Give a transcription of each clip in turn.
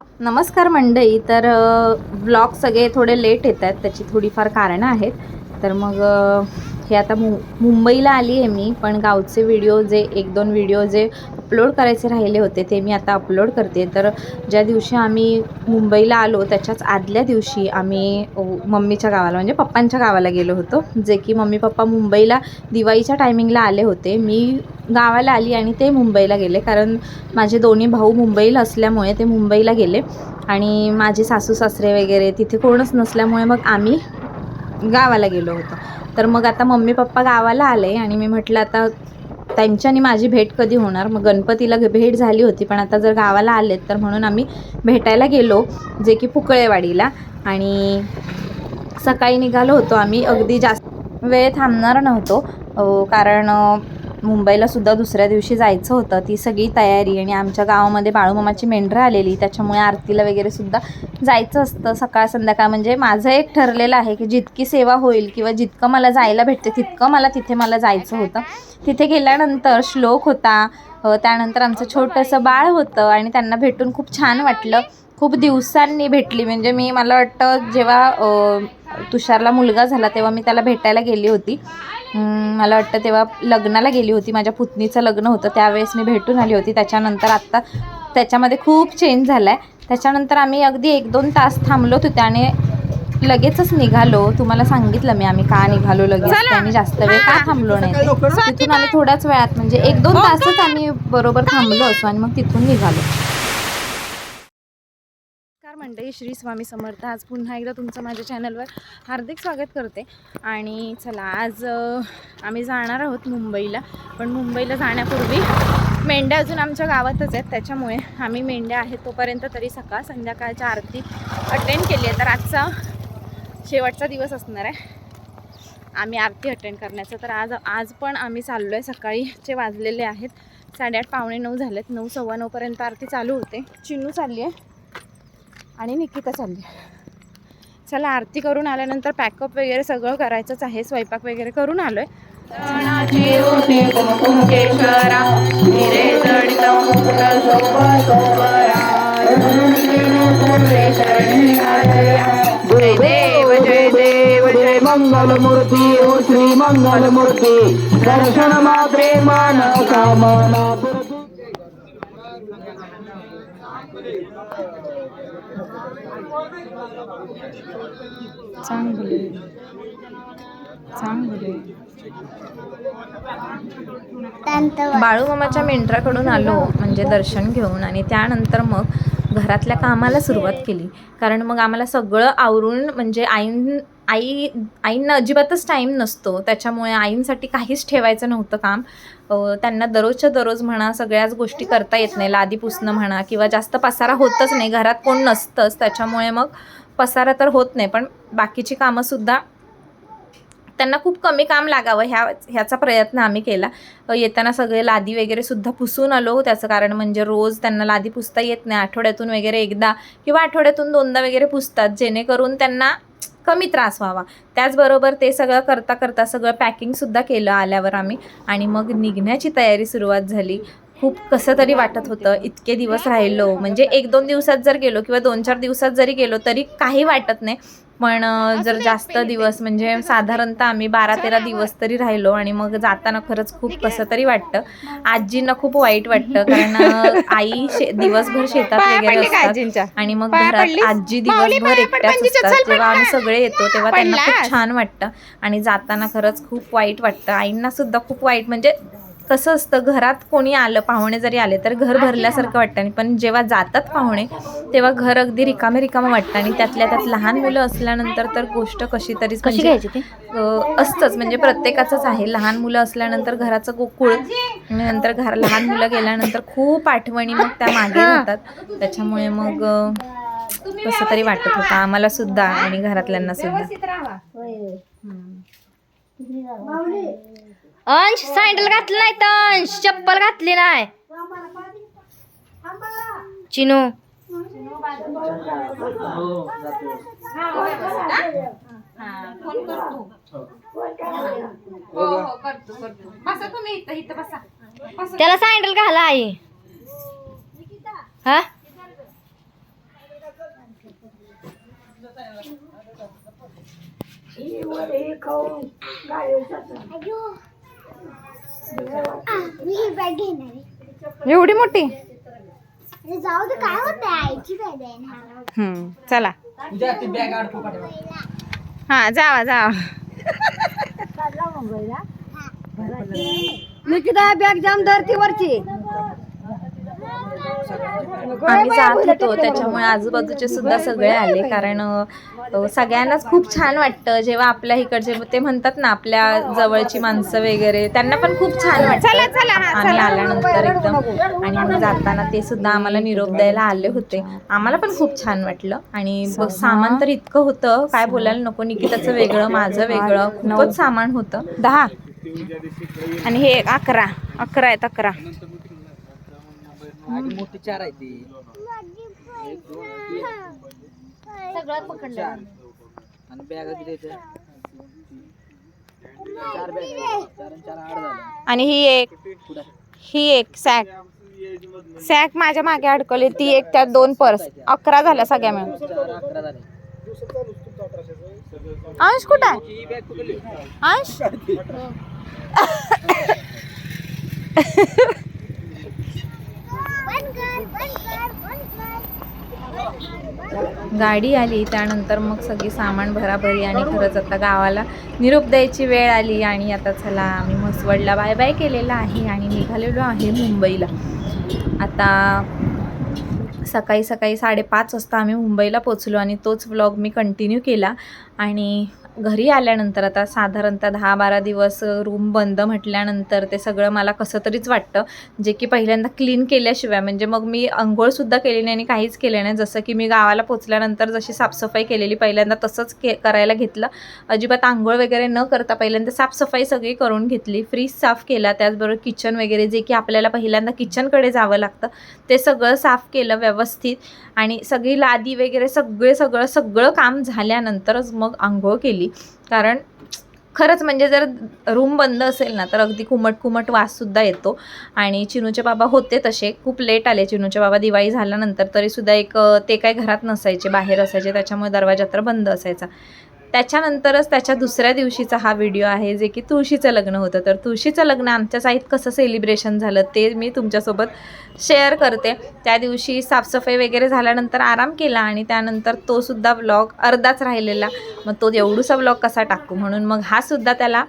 नमस्कार मंडळी. तर ब्लॉग सगळे थोडे लेट येत आहेत, त्याची थोडीफार कारणं आहेत. तर मग हे आता मुंबईला आली आहे मी, पण गावचे व्हिडिओ जे 1-2 व्हिडिओ जे अपलोड करायचे राहिले होते ते मी आता अपलोड करते. तर ज्या दिवशी आम्ही मुंबईला आलो त्याच्याच आदल्या दिवशी आम्ही मम्मीच्या गावाला म्हणजे पप्पांच्या गावाला गेलो होतो, जे की मम्मी पप्पा मुंबईला दिवाळीच्या टायमिंगला आले होते. मी गावाला आली आणि ते मुंबईला गेले, कारण माझे दोन्ही भाऊ मुंबईला असल्यामुळे ते मुंबईला गेले आणि माझे सासू सासरे वगैरे तिथे कोणच नसल्यामुळे मग आम्ही गावाला गेलो होतो. तर मग आता मम्मी पप्पा गावाला आले आणि मी म्हटलं आता त्यांच्यानी माझी भेट कधी होणार. मग गणपतीला भेट झाली होती, पण आता जर गावाला आलेत तर म्हणून आम्ही भेटायला गेलो, जे की पुकळेवाडीला. आणि सकाळी निघालो होतो आम्ही, अगदी जास्त वेळ थांबणार नव्हतो, कारण मुंबईला सुद्धा दुसऱ्या दिवशी जायचं होतं. ती सगळी तयारी आणि आमच्या गावामध्ये बाळूमामाची मेंढरं आलेली, त्याच्यामुळे आरतीला वगैरे सुद्धा जायचं असतं सकाळ संध्याकाळ. म्हणजे माझं एक ठरलेलं आहे की जितकी सेवा होईल किंवा जितकं मला जायला भेटते तितकं मला तिथे जायचं होतं. तिथे गेल्यानंतर श्लोक होता, त्यानंतर आमचं छोटंसं बाळ होतं आणि त्यांना भेटून खूप छान वाटलं. खूप दिवसांनी भेटली, म्हणजे मला वाटतं जेव्हा तुषारला मुलगा झाला तेव्हा मी त्याला भेटायला गेली होती. मला वाटतं तेव्हा लग्नाला गेली होती, माझ्या पुतणीचं लग्न होतं त्यावेळेस मी भेटून आली होती. त्याच्यानंतर आत्ता त्याच्यामध्ये खूप चेंज झाला आहे. त्याच्यानंतर आम्ही अगदी 1-2 तास थांबलो होतो आणि लगेचच निघालो. तुम्हाला सांगितलं मी आम्ही का निघालो लगेच, आणि जास्त वेळ का थांबलो नाही ते. तिथून आम्ही थोड्याच वेळात म्हणजे 1-2 तासच आम्ही बरोबर थांबलो असो आणि मग तिथून निघालो. मंडळी, श्री स्वामी समर्थ. आज पुन्हा एकदा तुमचं माझ्या चॅनलवर हार्दिक स्वागत करते. आणि चला, आज आम्ही जाणार आहोत मुंबईला. पण मुंबईला जाण्यापूर्वी मेंढ्या अजून आमच्या गावातच आहेत, त्याच्यामुळे आम्ही मेंढ्या आहेत तोपर्यंत तरी सकाळ संध्याकाळच्या आरती अटेंड केली आहे. तर आजचा शेवटचा दिवस असणार आहे आम्ही आरती अटेंड करण्याचं. तर आज पण आम्ही चाललो आहे. सकाळीचे वाजलेले आहेत 8:30 पावणे 9 झालेत. 9 सव्वा 9पर्यंत आरती चालू होते. चिन्नू चालली आहे आणि निकिता चालली. चला, आरती करून आल्यानंतर पॅकअप वगैरे सगळं करायचंच आहे. स्वयंपाक वगैरे करून आलोय. जय देव जय मंगल मूर्ती ओ श्री मंगल मूर्ती, दर्शन मात्रे मान कामना. बाळूमामाच्या मेंढराकडून आलो म्हणजे दर्शन घेऊन, आणि त्यानंतर मग घरातल्या कामाला सुरुवात केली. कारण मग आम्हाला सगळं आवरून म्हणजे आईंना अजिबातच टाईम नसतो, त्याच्यामुळे आईंसाठी काहीच ठेवायचं नव्हतं काम. त्यांना दररोजच्या दररोज म्हणा सगळ्याच गोष्टी करता येत नाही. लादी पुसणं म्हणा किंवा जास्त पसारा होतच नाही, घरात कोण नसतंच, त्याच्यामुळे मग पसारा तर होत नाही. पण बाकीची कामंसुद्धा त्यांना खूप कमी काम लागावं ह्याचा प्रयत्न आम्ही केला. येताना सगळे लादी वगैरे सुद्धा पुसून आलो. त्याचं कारण म्हणजे रोज त्यांना लादी पुसता येत नाही, आठवड्यातून वगैरे एकदा किंवा आठवड्यातून 2दा वगैरे पुसतात, जेणेकरून त्यांना कमी त्रास व्हावा. त्याचबरोबर ते सगळं करता करता सगळं पॅकिंगसुद्धा केलं आल्यावर आम्ही, आणि मग निघण्याची तयारी सुरुवात झाली. खूप कसं तरी वाटत होतं, इतके दिवस राहिलो. म्हणजे 1-2 दिवसात जर गेलो किंवा 2-4 दिवसात जरी गेलो तरी काही वाटत नाही, पण जर जास्त दिवस म्हणजे साधारणतः आम्ही 12-13 दिवस तरी राहिलो. आणि मग जाताना खरंच खूप कसं तरी वाटतं. आजींना खूप वाईट वाटतं, कारण आई दिवसभर शेतात वगैरे असतात आणि मग घरात आजी दिवसभर एकट्याच असतात. जेव्हा आम्ही सगळे येतो तेव्हा त्यांना खूप छान वाटतं आणि जाताना खरंच खूप वाईट वाटतं. आईंना सुद्धा खूप वाईट, म्हणजे कसं असतं, घरात कोणी आलं, पाहुणे जरी आले तर घर भरल्यासारखं वाटतं, पण जेव्हा जातात पाहुणे तेव्हा घर अगदी रिकामं वाटतं. आणि त्यातल्या त्यात लहान मुलं असल्यानंतर तर गोष्ट कशी तरीच म्हणजे असतंच, म्हणजे प्रत्येकाचंच आहे. लहान मुलं असल्यानंतर घराचं गोकुळ, नंतर लहान मुलं गेल्यानंतर खूप आठवणी मग त्या मागे राहतात. त्याच्यामुळे मग कसं तरी वाटत होतं आम्हाला सुद्धा आणि घरातल्यांना सुद्धा. अंश सँडल घातली नाही तर अंश चप्पल घातली नाही. चिनू फोन करतो. हो करतो. बसा तुम्ही इथं बसा. त्याला सँडल घाला आई. हा बॅग घेणार आहे. एवढी मोठी? अरे जाऊ दे, काय होतं, आईची बॅग आहे ना. चला हा जावा निकिता बॅग जाम धरती वरची. आम्ही जात होतो त्याच्यामुळे आजूबाजूचे सुद्धा सगळे आले, कारण सगळ्यांनाच खूप छान वाटतं जेव्हा आपल्या इकडचे ते म्हणतात ना आपल्या जवळची माणसं वगैरे, त्यांना पण खूप छान वाटतं. आम्ही आल्यानंतर एकदम, आणि मग जाताना ते सुद्धा आम्हाला निरोप द्यायला आले होते. आम्हाला पण खूप छान वाटलं. आणि सामान तर इतकं होतं काय बोलायला नको. निकिताचं वेगळं, माझं वेगळं, खूपच सामान होतं. 10 आणि हे 11 आहेत. 11 मोठी 4 आहे ती. सगळं पकडलं. आणि बॅग किती 4 बॅग, 4 आणि 4 8 झालं. आणि ही एक सॅक माझ्या मागे अडकवली, ती एक, त्यात 2 पर्स. 11 झाल्या सगळ्या मिळून. 4 11 झाले. अंश कुठं आहे? ही बॅग पकडली. अंश गाडी आली त्यानंतर मग सगळी सामान भराभरी, आणि खरंच आता गावाला निरोप द्यायची वेळ आली. आणि आता चला आम्ही म्हसवडला बाय बाय केलेला आहे आणि निघालेलो आहे मुंबईला. आता सकाळी 5:30 वाजता आम्ही मुंबईला पोचलो आणि तोच व्लॉग मी कंटिन्यू केला. आणि घरी आल्यानंतर आता साधारणतः 10-12 दिवस रूम बंद म्हटल्यानंतर ते सगळं मला कसं तरीच वाटतं, जे की पहिल्यांदा क्लीन केल्याशिवाय, म्हणजे मग मी अंघोळसुद्धा केली नाही आणि काहीच केलं नाही. जसं की मी गावाला पोचल्यानंतर जशी साफसफाई केलेली पहिल्यांदा तसंच करायला घेतलं. अजिबात आंघोळ वगैरे न करता पहिल्यांदा साफसफाई सगळी करून घेतली. फ्रीज साफ केला, त्याचबरोबर किचन वगैरे, जे की आपल्याला पहिल्यांदा किचनकडे जावं लागतं, ते सगळं साफ केलं व्यवस्थित. आणि सगळी लादी वगैरे सगळं काम झाल्यानंतरच मग आंघोळ केली. कारण खरंच म्हणजे जर रूम बंद असेल ना तर अगदी कुमट वाससुद्धा येतो. आणि चिनूचे बाबा होते तसे, खूप लेट आले चिनूचे बाबा दिवाळी झाल्यानंतर, तरीसुद्धा ते काही घरात नसायचे, बाहेर असायचे, त्याच्यामुळे दरवाजा तर बंद असायचा. त्याच्यानंतरच त्याच्या दुसऱ्या दिवशीचा हा व्हिडिओ आहे, जे की तुळशीचं लग्न होतं. तर तुळशीचं लग्न आमच्या साईड कसं सेलिब्रेशन झालं ते मी तुमच्यासोबत शेअर करते. त्या दिवशी साफसफाई वगैरे झाल्यानंतर आराम केला आणि त्यानंतर तो सुद्धा व्लॉग अर्धाच राहिलेला, मग तो एवढूसा व्लॉग कसा टाकू, म्हणून मग हा सुद्धा त्याला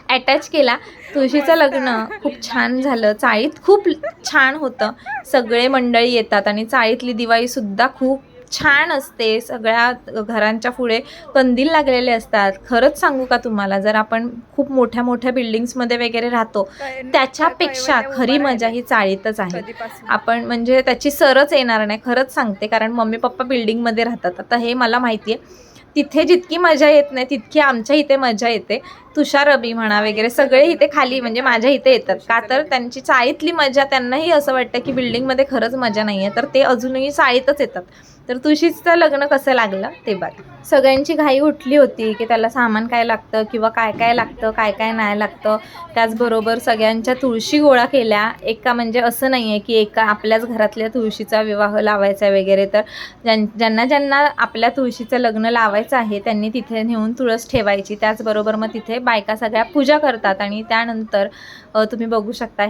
अटॅच केला. तुळशीचं लग्न खूप छान झालं, चाळीत खूप छान होतं, सगळे मंडळी येतात आणि चाळीतली दिवाळीसुद्धा खूप छान असते. सगळ्या घरांच्या पुढे कंदील लागलेले असतात. खरंच सांगू का तुम्हाला, जर आपण खूप मोठ्या बिल्डिंग्समध्ये वगैरे राहतो त्याच्यापेक्षा खरी मजा ही चाळीतच आहे. आपण म्हणजे त्याची सरच येणार नाही, खरंच सांगते. कारण मम्मी पप्पा बिल्डिंगमध्ये राहतात, आता हे मला माहिती आहे. तिथे जितकी मजा येत नाही तितकी आमच्या इथे मजा येते. तुषार अबी म्हणा वगैरे सगळे इथे खाली म्हणजे माझ्या इथे येतात, का तर त्यांची चाळीतली मजा, त्यांनाही असं वाटतं की बिल्डिंगमध्ये खरंच मजा नाही आहे, तर ते अजूनही चाळीतच येतात. तर तुळशीचं लग्न कसं लागलं ते बघ. सगळ्यांची घाई उठली होती की त्याला सामान काय लागतं किंवा काय लागतं, काय नाही लागतं. त्याचबरोबर सगळ्यांच्या तुळशी गोळा केल्या. एका म्हणजे असं नाही आहे की एका आपल्याच घरातल्या तुळशीचा विवाह लावायचा वगैरे, तर ज्यांना आपल्या तुळशीचं लग्न लावायचं आहे त्यांनी तिथे नेऊन तुळस ठेवायची. त्याचबरोबर मग तिथे बायका सगळ्या पूजा करतात. आणि त्यानंतर तुम्ही बघू शकता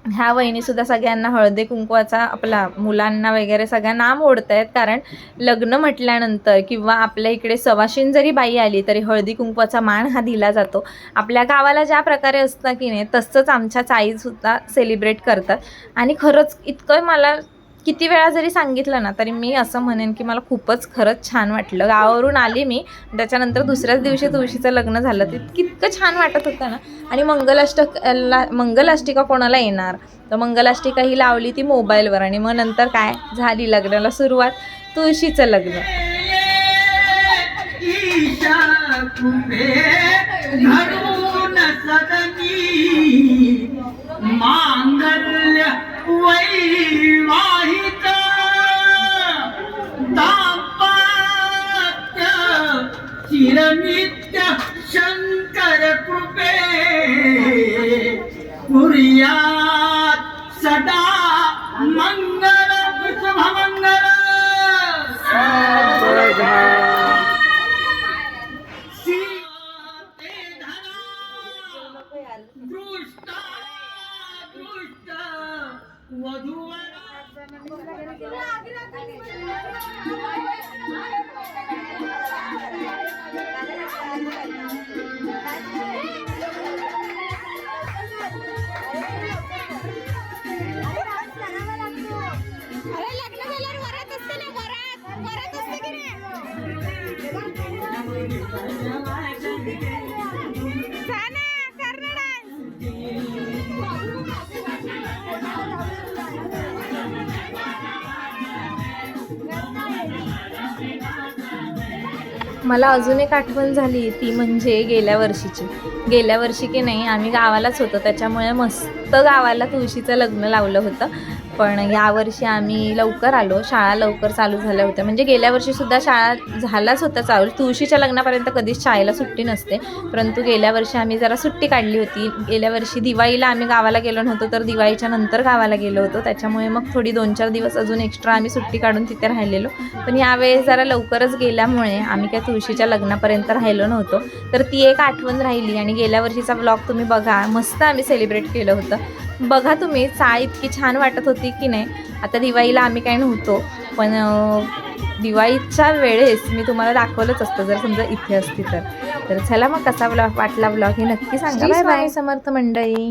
ह्या वहिनीसुद्धा सगळ्यांना हळदी कुंकवाचा आपला मुलांना वगैरे सगळ्यांना ओढत आहेत. कारण लग्न म्हटल्यानंतर किंवा आपल्या इकडे सवाशीण जरी बाई आली तरी हळदी कुंकवाचा मान हा दिला जातो. आपल्या गावाला ज्या प्रकारे असतं की नाही तसंच आमच्या चाळीसुद्धा सेलिब्रेट करतात. आणि खरंच इतकं मला किती वेळा जरी सांगितलं ना तरी मी असं म्हणेन की मला खूपच खरंच छान वाटलं. गावावरून आली मी, त्याच्यानंतर दुसऱ्याच दिवशी तुळशीचं लग्न झालं, ते इतकं छान वाटत होतं ना. आणि मंगलाष्टिका कोणाला येणार, तर मंगलाष्टिका ही लावली ती मोबाईलवर, आणि मग नंतर काय झाली लग्नाला सुरुवात, तुळशीचं लग्न. वैवाहिक दाम्पत्य चिरनित्य शंकर कृपे कुर्यात् सदा मंगल शुभमंगल. दृष्टा मला अजून एक आठवण झाली ती म्हणजे गेल्या वर्षी की नाही आम्ही गावालाच होतो, त्याच्यामुळे मस्त गावाला तुळशीचं लग्न लावलं होतं. पण यावर्षी आम्ही लवकर आलो, शाळा लवकर चालू झाल्या होत्या. म्हणजे गेल्या वर्षीसुद्धा शाळा झालाच होता चालू, तुळशीच्या लग्नापर्यंत कधीच शाळेला सुट्टी नसते, परंतु गेल्या वर्षी आम्ही जरा सुट्टी काढली होती. गेल्या वर्षी दिवाळीला आम्ही गावाला गेलो नव्हतो, तर दिवाळीच्या नंतर गावाला गेलो होतो, त्याच्यामुळे मग थोडी 2-4 दिवस अजून एक्स्ट्रा आम्ही सुट्टी काढून तिथे राहिलेलो. पण यावेळेस जरा लवकरच गेल्यामुळे आम्ही काय तुळशीच्या लग्नापर्यंत राहिलो नव्हतो, तर ती एक आठवण राहिली. आणि गेल्या वर्षीचा व्लॉग तुम्ही बघा, मस्त आम्ही सेलिब्रेट केलं होतं. बघा तुम्ही, चाळ इतकी छान वाटत होती की नाही. आता दिवाळीला आम्ही काय नव्हतो, पण दिवाळीच्या वेळेस मी तुम्हाला दाखवलंच असतं जर समजा इथे असती तर. चला मग कसा वाटला व्लॉग हे नक्की सांगा. बाय बाय समर्थ मंडळी.